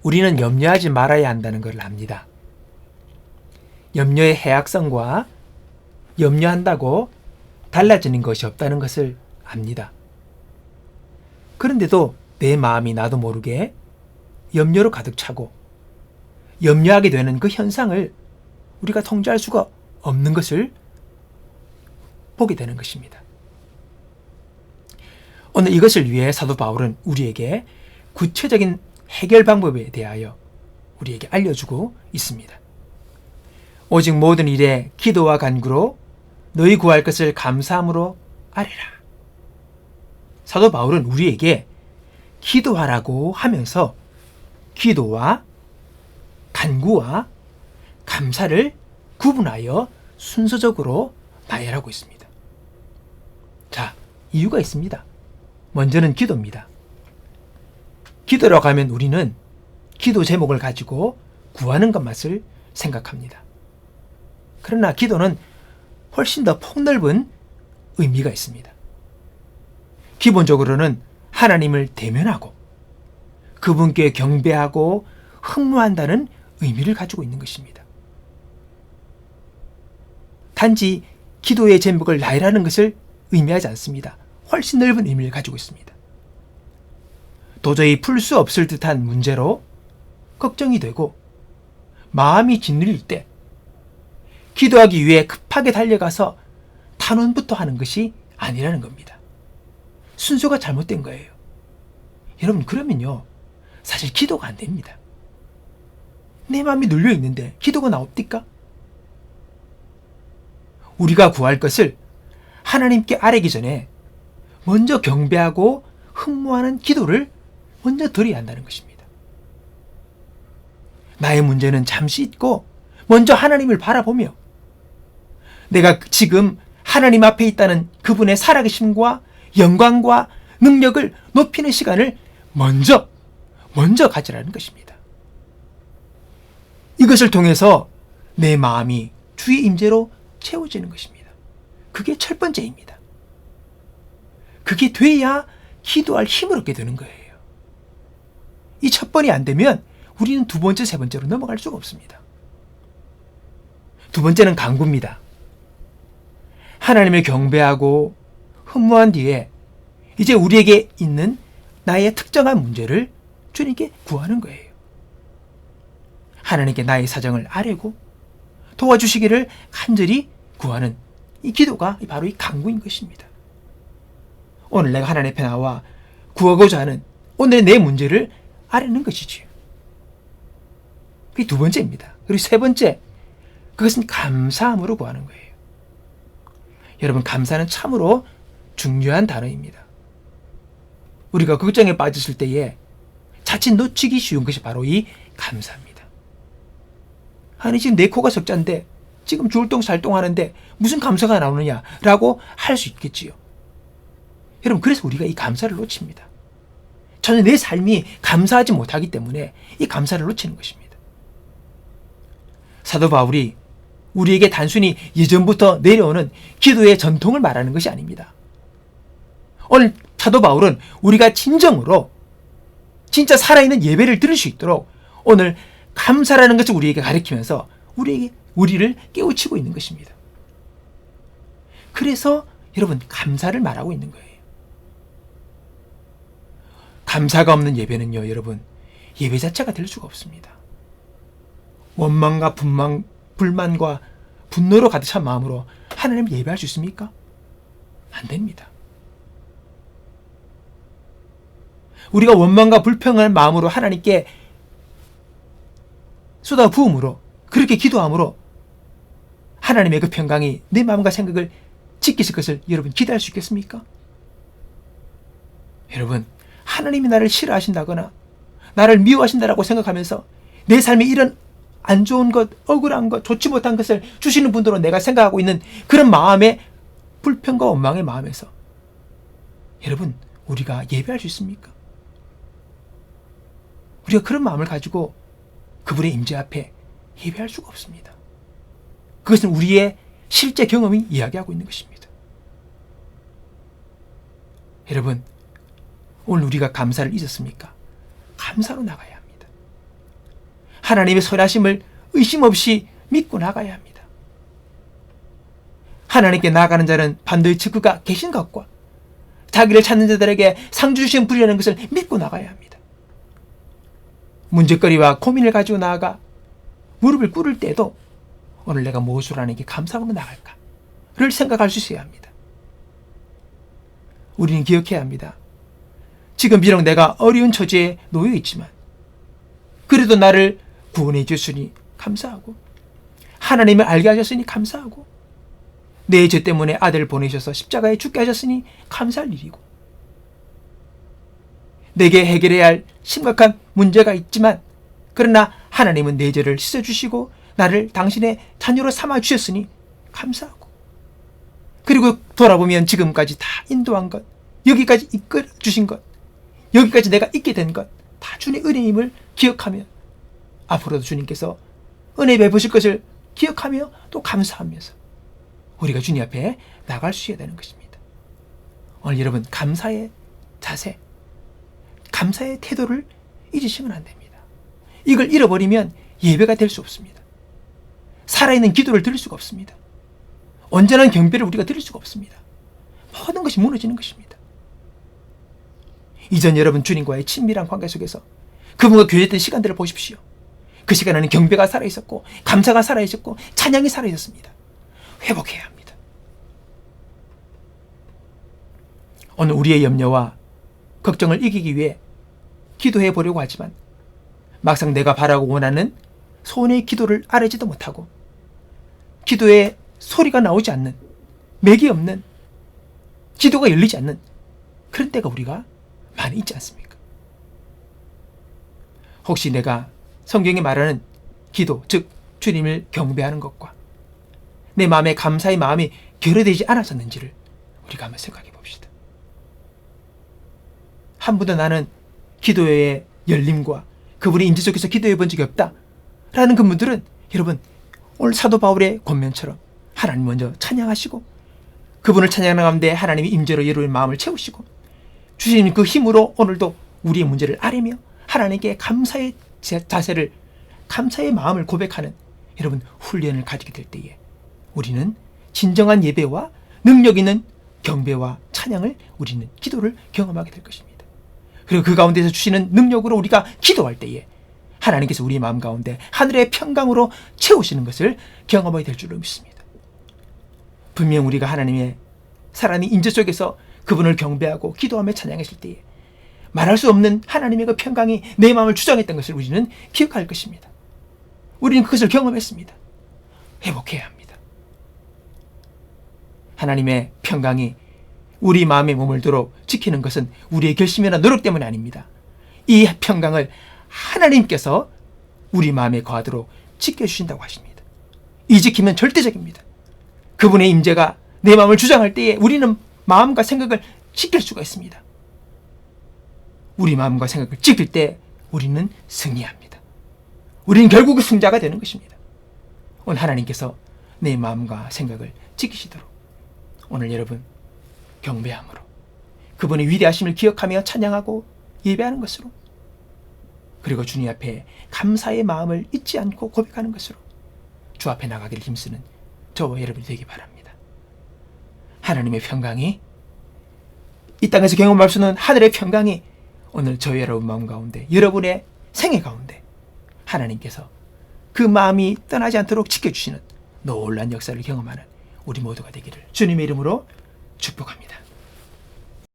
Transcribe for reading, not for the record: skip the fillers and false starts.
우리는 염려하지 말아야 한다는 걸 압니다. 염려의 해악성과 염려한다고 달라지는 것이 없다는 것을 압니다. 그런데도 내 마음이 나도 모르게 염려로 가득 차고 염려하게 되는 그 현상을 우리가 통제할 수가 없는 것을 보게 되는 것입니다. 오늘 이것을 위해 사도 바울은 우리에게 구체적인 해결 방법에 대하여 우리에게 알려주고 있습니다. 오직 모든 일에 기도와 간구로 너희 구할 것을 감사함으로 아뢰라. 사도 바울은 우리에게 기도하라고 하면서 기도와 간구와 감사를 구분하여 순서적으로 나열하고 있습니다. 자, 이유가 있습니다. 먼저는 기도입니다. 기도라고 하면 우리는 기도 제목을 가지고 구하는 것만을 생각합니다. 그러나 기도는 훨씬 더 폭넓은 의미가 있습니다. 기본적으로는 하나님을 대면하고 그분께 경배하고 흠모한다는 의미를 가지고 있는 것입니다. 단지 기도의 제목을 나열하는 것을 의미하지 않습니다. 훨씬 넓은 의미를 가지고 있습니다. 도저히 풀 수 없을 듯한 문제로 걱정이 되고 마음이 짓눌릴 때 기도하기 위해 급하게 달려가서 탄원부터 하는 것이 아니라는 겁니다. 순서가 잘못된 거예요. 여러분, 그러면요, 사실 기도가 안 됩니다. 내 마음이 눌려 있는데 기도가 나옵니까? 우리가 구할 것을 하나님께 아뢰기 전에 먼저 경배하고 흠모하는 기도를 먼저 드려야 한다는 것입니다. 나의 문제는 잠시 잊고 먼저 하나님을 바라보며 내가 지금 하나님 앞에 있다는 그분의 살아계심과 영광과 능력을 높이는 시간을 먼저 가지라는 것입니다. 이것을 통해서 내 마음이 주의 임재로 채워지는 것입니다. 그게 첫 번째입니다. 그게 돼야 기도할 힘을 얻게 되는 거예요. 이 첫 번이 안 되면 우리는 두 번째, 세 번째로 넘어갈 수가 없습니다. 두 번째는 간구입니다. 하나님을 경배하고 흠모한 뒤에 이제 우리에게 있는 나의 특정한 문제를 주님께 구하는 거예요. 하나님께 나의 사정을 아뢰고 도와주시기를 간절히 구하는 이 기도가 바로 이 간구인 것입니다. 오늘 내가 하나님 앞에 나와 구하고자 하는 오늘의 내 문제를 아뢰는 것이지요. 그게 두 번째입니다. 그리고 세 번째, 그것은 감사함으로 구하는 거예요. 여러분, 감사는 참으로 중요한 단어입니다. 우리가 걱정에 빠졌을 때에 자칫 놓치기 쉬운 것이 바로 이 감사입니다. 아니, 지금 내 코가 석자인데 지금 줄똥살똥 하는데 무슨 감사가 나오느냐라고 할 수 있겠지요. 여러분, 그래서 우리가 이 감사를 놓칩니다. 전혀 내 삶이 감사하지 못하기 때문에 이 감사를 놓치는 것입니다. 사도 바울이 우리에게 단순히 예전부터 내려오는 기도의 전통을 말하는 것이 아닙니다. 오늘 사도 바울은 우리가 진정으로 진짜 살아있는 예배를 드릴 수 있도록 오늘 감사라는 것을 우리에게 가르치면서 우리를 깨우치고 있는 것입니다. 그래서 여러분, 감사를 말하고 있는 거예요. 감사가 없는 예배는요, 여러분, 예배 자체가 될 수가 없습니다. 원망과 불만과 분노로 가득 찬 마음으로 하나님을 예배할 수 있습니까? 안 됩니다. 우리가 원망과 불평한 마음으로 하나님께 쏟아 부음으로 그렇게 기도함으로 하나님의 그 평강이 내 마음과 생각을 지키실 것을 여러분 기대할 수 있겠습니까? 여러분, 하나님이 나를 싫어하신다거나 나를 미워하신다라고 생각하면서 내 삶에 이런 안 좋은 것, 억울한 것, 좋지 못한 것을 주시는 분들로 내가 생각하고 있는 그런 마음의 불평과 원망의 마음에서 여러분, 우리가 예배할 수 있습니까? 우리가 그런 마음을 가지고 그분의 임재 앞에 예배할 수가 없습니다. 그것은 우리의 실제 경험이 이야기하고 있는 것입니다. 여러분, 오늘 우리가 감사를 잊었습니까? 감사로 나가야 합니다. 하나님의 선하심을 의심 없이 믿고 나가야 합니다. 하나님께 나아가는 자는 반드시 그가 계신 것과 자기를 찾는 자들에게 상 주시는 분이라는 것을 믿고 나가야 합니다. 문제거리와 고민을 가지고 나아가 무릎을 꿇을 때도 오늘 내가 무엇으로 하나님께 감사하고 나갈까를 생각할 수 있어야 합니다. 우리는 기억해야 합니다. 지금 비록 내가 어려운 처지에 놓여 있지만 그래도 나를 구원해 주셨으니 감사하고 하나님을 알게 하셨으니 감사하고 내 죄 때문에 아들을 보내셔서 십자가에 죽게 하셨으니 감사할 일이고 내게 해결해야 할 심각한 문제가 있지만 그러나 하나님은 내 죄를 씻어주시고 나를 당신의 자녀로 삼아주셨으니 감사하고 그리고 돌아보면 지금까지 다 인도한 것, 여기까지 이끌어주신 것, 여기까지 내가 있게 된 것 다 주님의 은혜임을 기억하며 앞으로도 주님께서 은혜 베푸실 것을 기억하며 또 감사하면서 우리가 주님 앞에 나갈 수 있어야 되는 것입니다. 오늘 여러분 감사의 자세, 감사의 태도를 잊으시면 안 됩니다. 이걸 잃어버리면 예배가 될 수 없습니다. 살아있는 기도를 드릴 수가 없습니다. 온전한 경배를 우리가 드릴 수가 없습니다. 모든 것이 무너지는 것입니다. 이전 여러분 주님과의 친밀한 관계 속에서 그분과 교제했던 시간들을 보십시오. 그 시간에는 경배가 살아있었고 감사가 살아있었고 찬양이 살아있었습니다. 회복해야 합니다. 오늘 우리의 염려와 걱정을 이기기 위해 기도해 보려고 하지만 막상 내가 바라고 원하는 소원의 기도를 아뢰지도 못하고 기도에 소리가 나오지 않는, 맥이 없는, 기도가 열리지 않는 그런 때가 우리가 많이 있지 않습니까? 혹시 내가 성경에 말하는 기도, 즉 주님을 경배하는 것과 내 마음에 감사의 마음이 결여되지 않았었는지를 우리가 한번 생각해 봅시다. 한 번도 나는 기도의 열림과 그분의 인지 속에서 기도해 본 적이 없다 라는 그분들은 여러분 오늘 사도 바울의 권면처럼 하나님 먼저 찬양하시고 그분을 찬양하는 가운데 하나님의 임재로 여러분의 마음을 채우시고 주시는 그 힘으로 오늘도 우리의 문제를 아뢰며 하나님께 감사의 자세를, 감사의 마음을 고백하는 여러분 훈련을 가지게 될 때에 우리는 진정한 예배와 능력 있는 경배와 찬양을, 우리는 기도를 경험하게 될 것입니다. 그리고 그 가운데서 주시는 능력으로 우리가 기도할 때에 하나님께서 우리 마음 가운데 하늘의 평강으로 채우시는 것을 경험하게 될 줄로 믿습니다. 분명 우리가 하나님의 살아있는 인재 속에서 그분을 경배하고 기도하며 찬양했을 때에 말할 수 없는 하나님의 그 평강이 내 마음을 주장했던 것을 우리는 기억할 것입니다. 우리는 그것을 경험했습니다. 회복해야 합니다. 하나님의 평강이 우리 마음에 머물도록 지키는 것은 우리의 결심이나 노력 때문이 아닙니다. 이 평강을 하나님께서 우리 마음에 거하도록 지켜주신다고 하십니다. 이 지킴은 절대적입니다. 그분의 임재가 내 마음을 주장할 때에 우리는 마음과 생각을 지킬 수가 있습니다. 우리 마음과 생각을 지킬 때 우리는 승리합니다. 우리는 결국 승자가 되는 것입니다. 오늘 하나님께서 내 마음과 생각을 지키시도록 오늘 여러분 경배함으로 그분의 위대하심을 기억하며 찬양하고 예배하는 것으로 그리고 주님 앞에 감사의 마음을 잊지 않고 고백하는 것으로 주 앞에 나가기를 힘쓰는 저와 여러분이 되기 바랍니다. 하나님의 평강이 이 땅에서 경험할 수 있는 하늘의 평강이 오늘 저희 여러분 마음 가운데 여러분의 생애 가운데 하나님께서 그 마음이 떠나지 않도록 지켜주시는 놀라운 역사를 경험하는 우리 모두가 되기를 주님의 이름으로 축복합니다.